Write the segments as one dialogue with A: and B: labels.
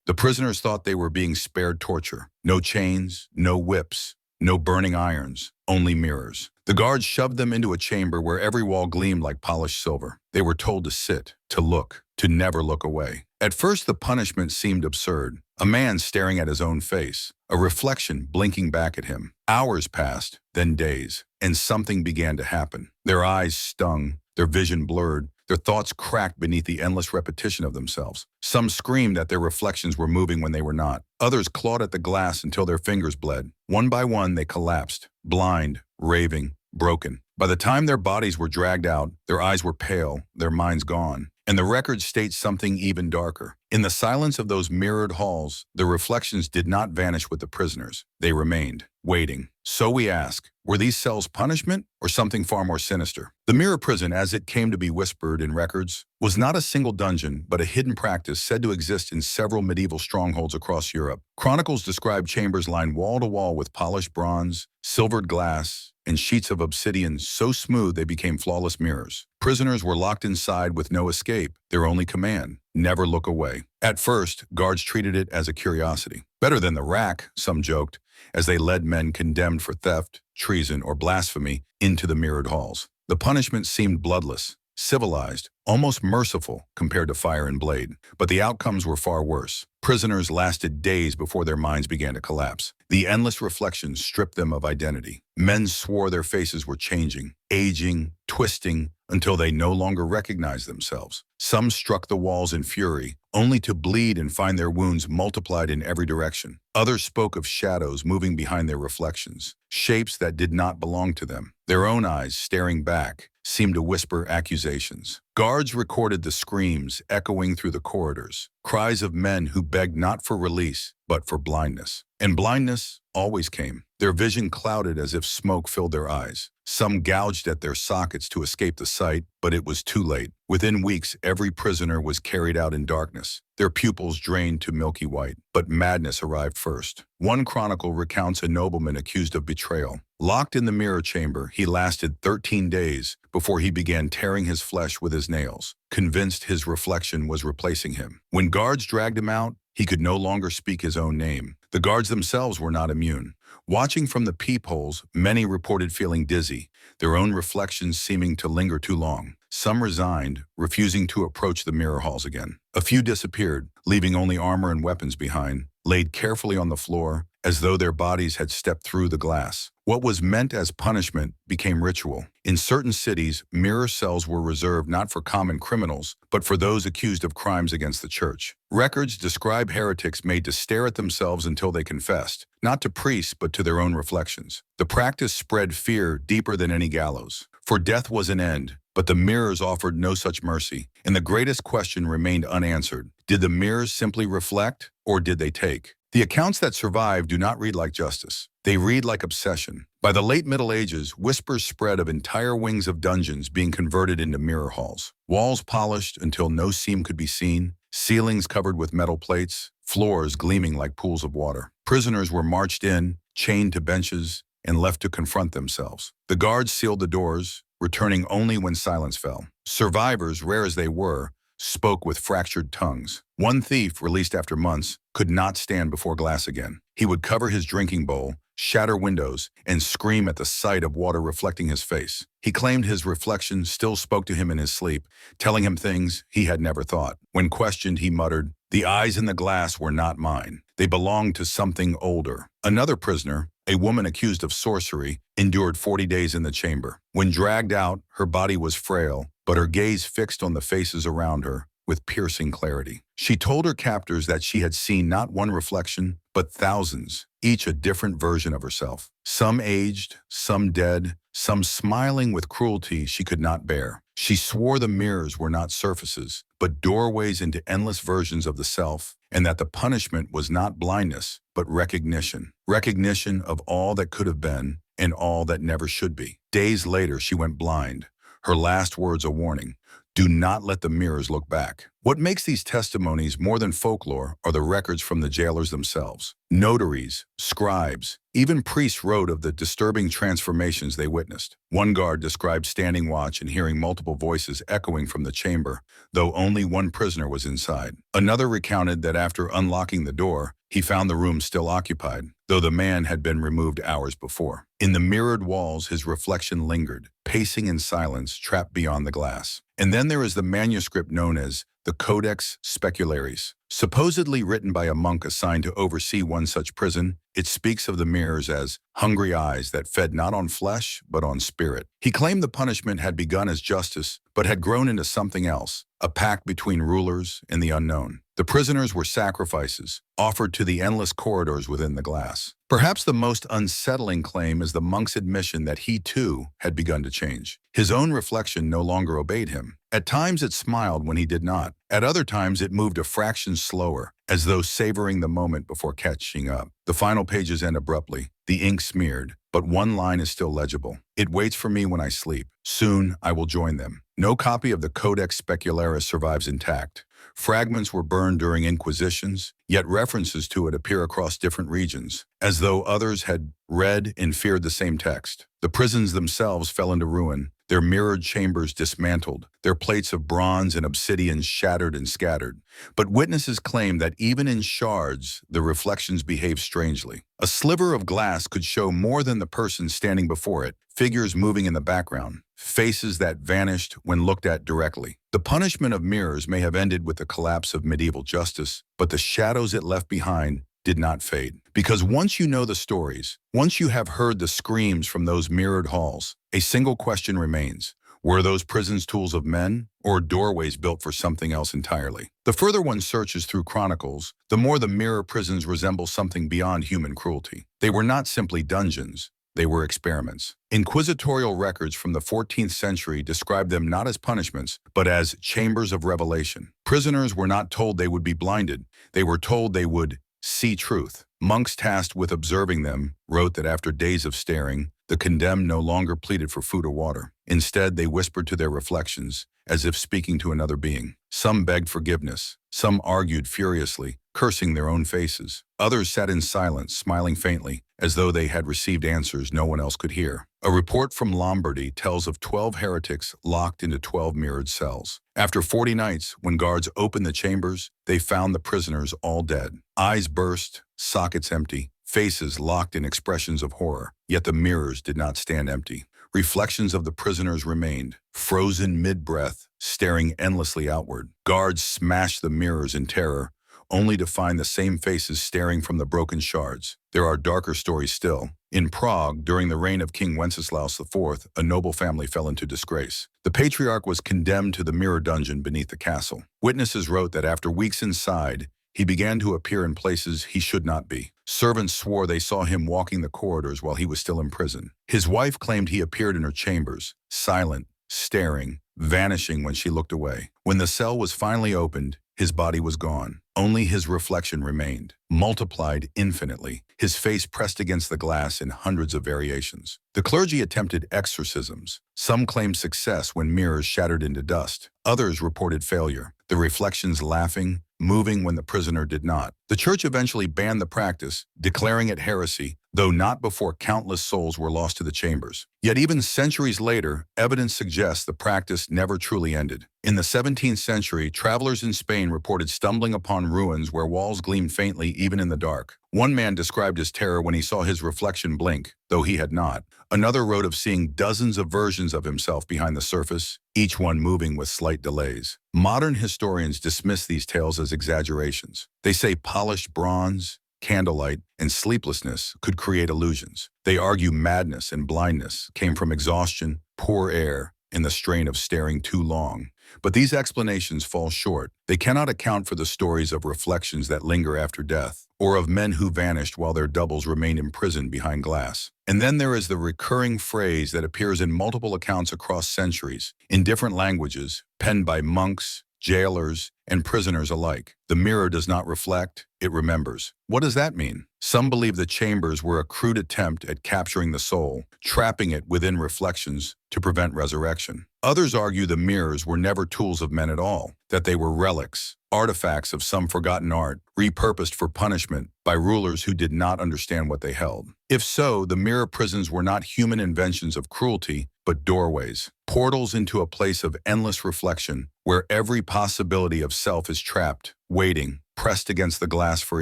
A: The prisoners thought they were being spared torture. No chains, no whips, no burning irons, only mirrors. The guards shoved them into a chamber where every wall gleamed like polished silver. They were told to sit, to look, to never look away. At first, the punishment seemed absurd. A man staring at his own face, a reflection blinking back at him. Hours passed, then days, and something began to happen. Their eyes stung, their vision blurred, their thoughts cracked beneath the endless repetition of themselves. Some screamed that their reflections were moving when they were not. Others clawed at the glass until their fingers bled. One by one, they collapsed, blind, raving, broken. By the time their bodies were dragged out, their eyes were pale, their minds gone. And the record states something even darker. In the silence of those mirrored halls, the reflections did not vanish with the prisoners. They remained, waiting. So we ask, were these cells punishment or something far more sinister? The mirror prison, as it came to be whispered in records, was not a single dungeon, but a hidden practice said to exist in several medieval strongholds across Europe. Chronicles describe chambers lined wall to wall with polished bronze, silvered glass, and sheets of obsidian so smooth they became flawless mirrors. Prisoners were locked inside with no escape, their only command: never look away. At first, guards treated it as a curiosity. Better than the rack, some joked, as they led men condemned for theft, treason, or blasphemy into the mirrored halls. The punishment seemed bloodless, civilized, almost merciful compared to fire and blade. But the outcomes were far worse. Prisoners lasted days before their minds began to collapse. The endless reflections stripped them of identity. Men swore their faces were changing, aging, twisting, until they no longer recognized themselves. Some struck the walls in fury, only to bleed and find their wounds multiplied in every direction. Others spoke of shadows moving behind their reflections, shapes that did not belong to them. Their own eyes, staring back, seemed to whisper accusations. Guards recorded the screams echoing through the corridors, cries of men who begged not for release, but for blindness. And blindness always came. Their vision clouded as if smoke filled their eyes. Some gouged at their sockets to escape the sight, but it was too late. Within weeks, every prisoner was carried out in darkness, their pupils drained to milky white. But madness arrived first. One chronicle recounts a nobleman accused of betrayal. Locked in the mirror chamber, he lasted 13 days before he began tearing his flesh with his nails, convinced his reflection was replacing him. When guards dragged him out, he could no longer speak his own name. The guards themselves were not immune. Watching from the peepholes, many reported feeling dizzy, their own reflections seeming to linger too long. Some resigned, refusing to approach the mirror halls again. A few disappeared, leaving only armor and weapons behind, laid carefully on the floor, as though their bodies had stepped through the glass. What was meant as punishment became ritual. In certain cities, mirror cells were reserved not for common criminals, but for those accused of crimes against the church. Records describe heretics made to stare at themselves until they confessed, not to priests but to their own reflections. The practice spread fear deeper than any gallows. For death was an end, but the mirrors offered no such mercy, and the greatest question remained unanswered. Did the mirrors simply reflect, or did they take? The accounts that survive do not read like justice. They read like obsession. By the late Middle Ages, whispers spread of entire wings of dungeons being converted into mirror halls. Walls polished until no seam could be seen, ceilings covered with metal plates, floors gleaming like pools of water. Prisoners were marched in, chained to benches, and left to confront themselves. The guards sealed the doors, returning only when silence fell. Survivors, rare as they were, spoke with fractured tongues. One thief, released after months, could not stand before glass again. He would cover his drinking bowl, shatter windows, and scream at the sight of water reflecting his face. He claimed his reflection still spoke to him in his sleep, telling him things he had never thought. When questioned, he muttered, "The eyes in the glass were not mine. They belonged to something older." Another prisoner, a woman accused of sorcery, endured 40 days in the chamber. When dragged out, her body was frail, but her gaze fixed on the faces around her with piercing clarity. She told her captors that she had seen not one reflection, but thousands, each a different version of herself. Some aged, some dead, some smiling with cruelty she could not bear. She swore the mirrors were not surfaces, but doorways into endless versions of the self, and that the punishment was not blindness, but recognition. Recognition of all that could have been and all that never should be. Days later, she went blind, her last words a warning. Do not let the mirrors look back. What makes these testimonies more than folklore are the records from the jailers themselves. Notaries, scribes, even priests wrote of the disturbing transformations they witnessed. One guard described standing watch and hearing multiple voices echoing from the chamber, though only one prisoner was inside. Another recounted that after unlocking the door, he found the room still occupied, though the man had been removed hours before. In the mirrored walls, his reflection lingered, pacing in silence, trapped beyond the glass. And then there is the manuscript known as the Codex Specularis. Supposedly written by a monk assigned to oversee one such prison, it speaks of the mirrors as hungry eyes that fed not on flesh, but on spirit. He claimed the punishment had begun as justice, but had grown into something else, a pact between rulers and the unknown. The prisoners were sacrifices, offered to the endless corridors within the glass. Perhaps the most unsettling claim is the monk's admission that he too had begun to change. His own reflection no longer obeyed him. At times it smiled when he did not. At other times it moved a fraction slower, as though savoring the moment before catching up. The final pages end abruptly, the ink smeared, but one line is still legible. It waits for me when I sleep. Soon I will join them. No copy of the Codex Specularis survives intact. Fragments were burned during inquisitions, yet references to it appear across different regions, as though others had read and feared the same text. The prisons themselves fell into ruin, their mirrored chambers dismantled, their plates of bronze and obsidian shattered and scattered. But witnesses claim that even in shards, the reflections behave strangely. A sliver of glass could show more than the person standing before it, figures moving in the background, faces that vanished when looked at directly. The punishment of mirrors may have ended with the collapse of medieval justice, but the shadows it left behind did not fade. Because once you know the stories, once you have heard the screams from those mirrored halls, a single question remains. Were those prisons tools of men, or doorways built for something else entirely? The further one searches through chronicles, the more the mirror prisons resemble something beyond human cruelty. They were not simply dungeons. They were experiments. Inquisitorial records from the 14th century describe them not as punishments, but as chambers of revelation. Prisoners were not told they would be blinded. They were told they would see truth. Monks tasked with observing them wrote that after days of staring, the condemned no longer pleaded for food or water. Instead, they whispered to their reflections, as if speaking to another being. Some begged forgiveness. Some argued furiously, cursing their own faces. Others sat in silence, smiling faintly, as though they had received answers no one else could hear. A report from Lombardy tells of 12 heretics locked into 12 mirrored cells. After 40 nights, when guards opened the chambers, they found the prisoners all dead. Eyes burst, sockets empty, faces locked in expressions of horror. Yet the mirrors did not stand empty. Reflections of the prisoners remained, frozen mid-breath, staring endlessly outward. Guards smashed the mirrors in terror, only to find the same faces staring from the broken shards. There are darker stories still. In Prague, during the reign of King Wenceslaus IV, a noble family fell into disgrace. The patriarch was condemned to the mirror dungeon beneath the castle. Witnesses wrote that after weeks inside, he began to appear in places he should not be. Servants swore they saw him walking the corridors while he was still in prison. His wife claimed he appeared in her chambers, silent, staring, vanishing when she looked away. When the cell was finally opened, his body was gone. Only his reflection remained, multiplied infinitely, his face pressed against the glass in hundreds of variations. The clergy attempted exorcisms. Some claimed success when mirrors shattered into dust. Others reported failure, the reflections laughing, moving when the prisoner did not. The church eventually banned the practice, declaring it heresy, though not before countless souls were lost to the chambers. Yet even centuries later, evidence suggests the practice never truly ended. In the 17th century, travelers in Spain reported stumbling upon ruins where walls gleamed faintly even in the dark. One man described his terror when he saw his reflection blink, though he had not. Another wrote of seeing dozens of versions of himself behind the surface, each one moving with slight delays. Modern historians dismiss these tales as exaggerations. They say polished bronze, candlelight, and sleeplessness could create illusions. They argue madness and blindness came from exhaustion, poor air, and the strain of staring too long. But these explanations fall short. They cannot account for the stories of reflections that linger after death, or of men who vanished while their doubles remained imprisoned behind glass. And then there is the recurring phrase that appears in multiple accounts across centuries, in different languages, penned by monks, jailers, and prisoners alike. The mirror does not reflect, it remembers. What does that mean? Some believe the chambers were a crude attempt at capturing the soul, trapping it within reflections to prevent resurrection. Others argue the mirrors were never tools of men at all, that they were relics, artifacts of some forgotten art, repurposed for punishment by rulers who did not understand what they held. If so, the mirror prisons were not human inventions of cruelty, but doorways, portals into a place of endless reflection, where every possibility of self is trapped, waiting, pressed against the glass for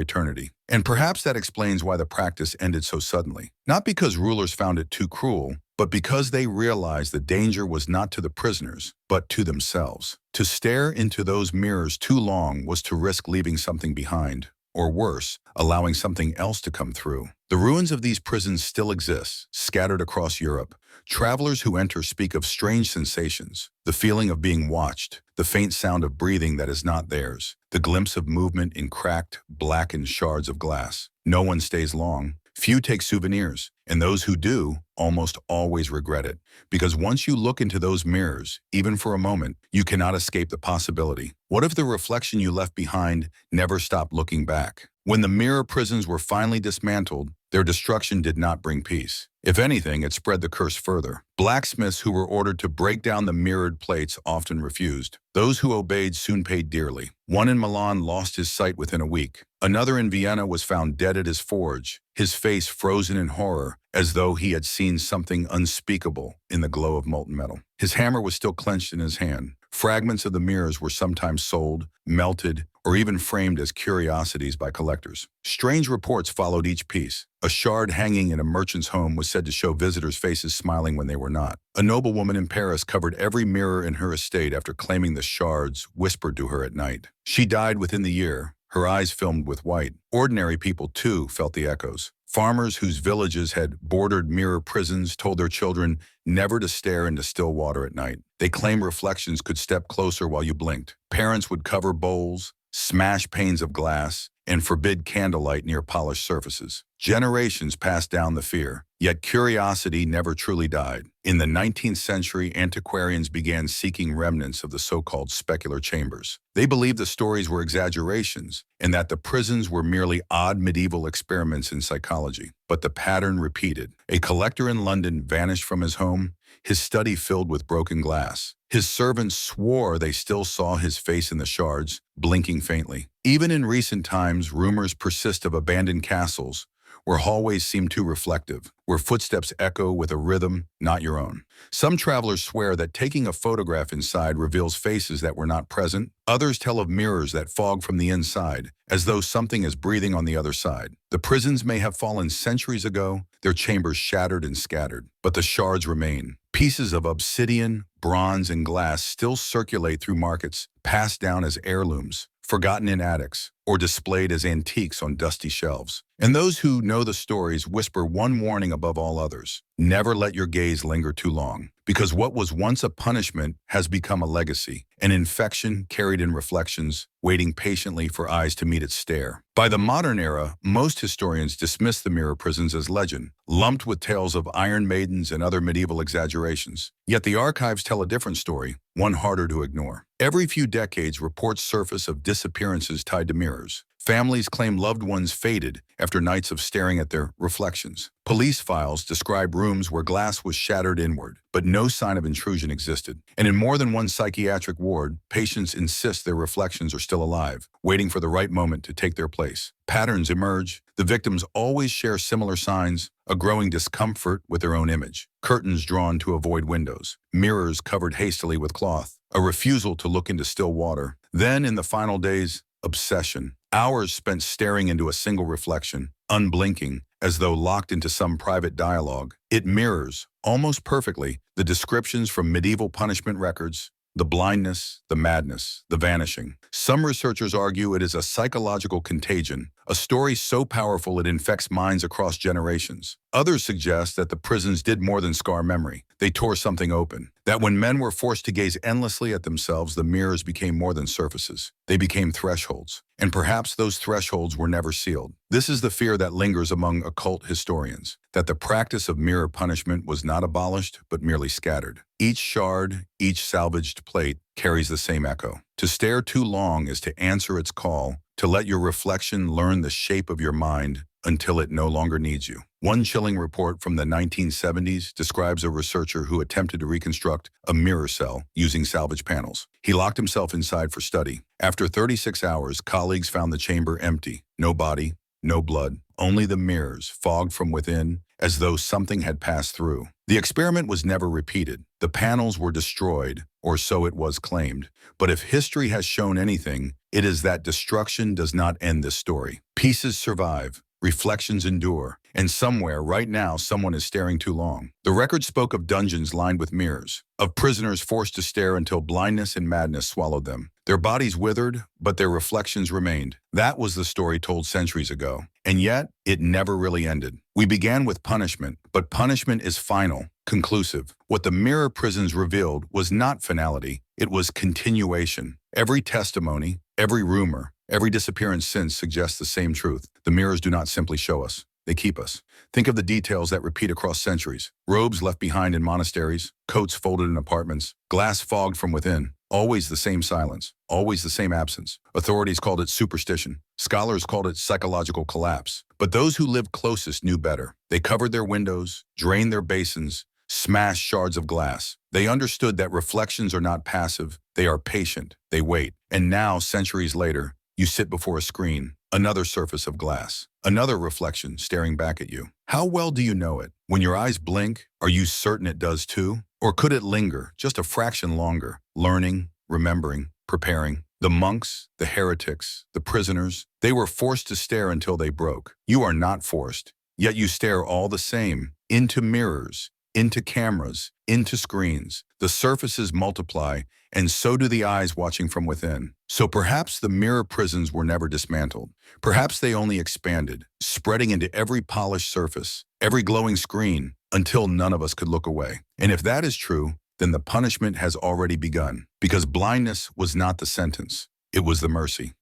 A: eternity. And perhaps that explains why the practice ended so suddenly. Not because rulers found it too cruel, but because they realized the danger was not to the prisoners, but to themselves. To stare into those mirrors too long was to risk leaving something behind, or worse, allowing something else to come through. The ruins of these prisons still exist, scattered across Europe. Travelers who enter speak of strange sensations, the feeling of being watched, the faint sound of breathing that is not theirs, the glimpse of movement in cracked, blackened shards of glass. No one stays long. Few take souvenirs, and those who do almost always regret it. Because once you look into those mirrors, even for a moment, you cannot escape the possibility. What if the reflection you left behind never stopped looking back? When the mirror prisons were finally dismantled, their destruction did not bring peace. If anything, it spread the curse further. Blacksmiths who were ordered to break down the mirrored plates often refused. Those who obeyed soon paid dearly. One in Milan lost his sight within a week. Another in Vienna was found dead at his forge, his face frozen in horror, as though he had seen something unspeakable in the glow of molten metal. His hammer was still clenched in his hand. Fragments of the mirrors were sometimes sold, melted, or even framed as curiosities by collectors. Strange reports followed each piece. A shard hanging in a merchant's home was said to show visitors' faces smiling when they were not. A noblewoman in Paris covered every mirror in her estate after claiming the shards whispered to her at night. She died within the year, her eyes filmed with white. Ordinary people, too, felt the echoes. Farmers whose villages had bordered mirror prisons told their children never to stare into still water at night. They claimed reflections could step closer while you blinked. Parents would cover bowls, smash panes of glass, and forbid candlelight near polished surfaces. Generations passed down the fear, yet curiosity never truly died. In the 19th century, antiquarians began seeking remnants of the so-called specular chambers. They believed the stories were exaggerations and that the prisons were merely odd medieval experiments in psychology. But the pattern repeated. A collector in London vanished from his home, his study filled with broken glass. His servants swore they still saw his face in the shards, blinking faintly. Even in recent times, rumors persist of abandoned castles, where hallways seem too reflective, where footsteps echo with a rhythm not your own. Some travelers swear that taking a photograph inside reveals faces that were not present. Others tell of mirrors that fog from the inside, as though something is breathing on the other side. The prisons may have fallen centuries ago, their chambers shattered and scattered, but the shards remain. Pieces of obsidian, bronze, and glass still circulate through markets, passed down as heirlooms, forgotten in attics, or displayed as antiques on dusty shelves. And those who know the stories whisper one warning above all others. Never let your gaze linger too long, because what was once a punishment has become a legacy, an infection carried in reflections, waiting patiently for eyes to meet its stare. By the modern era, most historians dismiss the mirror prisons as legend, lumped with tales of iron maidens and other medieval exaggerations. Yet the archives tell a different story, one harder to ignore. Every few decades, reports surface of disappearances tied to mirrors. Families claim loved ones faded after nights of staring at their reflections. Police files describe rooms where glass was shattered inward, but no sign of intrusion existed. And in more than one psychiatric ward, patients insist their reflections are still alive, waiting for the right moment to take their place. Patterns emerge. The victims always share similar signs: a growing discomfort with their own image, curtains drawn to avoid windows, mirrors covered hastily with cloth, a refusal to look into still water. Then, in the final days, obsession. Hours spent staring into a single reflection, unblinking, as though locked into some private dialogue. It mirrors, almost perfectly, the descriptions from medieval punishment records: the blindness, the madness, the vanishing. Some researchers argue it is a psychological contagion, a story so powerful it infects minds across generations. Others suggest that the prisons did more than scar memory. They tore something open. That when men were forced to gaze endlessly at themselves, the mirrors became more than surfaces. They became thresholds. And perhaps those thresholds were never sealed. This is the fear that lingers among occult historians, that the practice of mirror punishment was not abolished, but merely scattered. Each shard, each salvaged plate carries the same echo. To stare too long is to answer its call, to let your reflection learn the shape of your mind until it no longer needs you. One chilling report from the 1970s describes a researcher who attempted to reconstruct a mirror cell using salvage panels. He locked himself inside for study. After 36 hours, colleagues found the chamber empty. No body, no blood, only the mirrors, fogged from within, as though something had passed through. The experiment was never repeated. The panels were destroyed, or so it was claimed. But if history has shown anything, it is that destruction does not end this story. Pieces survive. Reflections endure, and somewhere, right now, someone is staring too long. The record spoke of dungeons lined with mirrors, of prisoners forced to stare until blindness and madness swallowed them. Their bodies withered, but their reflections remained. That was the story told centuries ago, and yet, it never really ended. We began with punishment, but punishment is final, conclusive. What the mirror prisons revealed was not finality, it was continuation. Every testimony, every rumor, every disappearance since suggests the same truth. The mirrors do not simply show us, they keep us. Think of the details that repeat across centuries. Robes left behind in monasteries, coats folded in apartments, glass fogged from within. Always the same silence, always the same absence. Authorities called it superstition. Scholars called it psychological collapse. But those who lived closest knew better. They covered their windows, drained their basins, smashed shards of glass. They understood that reflections are not passive, they are patient, they wait. And now, centuries later, you sit before a screen, another surface of glass, another reflection staring back at you. How well do you know it? When your eyes blink, are you certain it does too? Or could it linger, just a fraction longer, learning, remembering, preparing? The monks, the heretics, the prisoners, they were forced to stare until they broke. You are not forced, yet you stare all the same, into mirrors, into cameras, into screens. The surfaces multiply, and so do the eyes watching from within. So perhaps the mirror prisons were never dismantled. Perhaps they only expanded, spreading into every polished surface, every glowing screen, until none of us could look away. And if that is true, then the punishment has already begun. Because blindness was not the sentence, it was the mercy.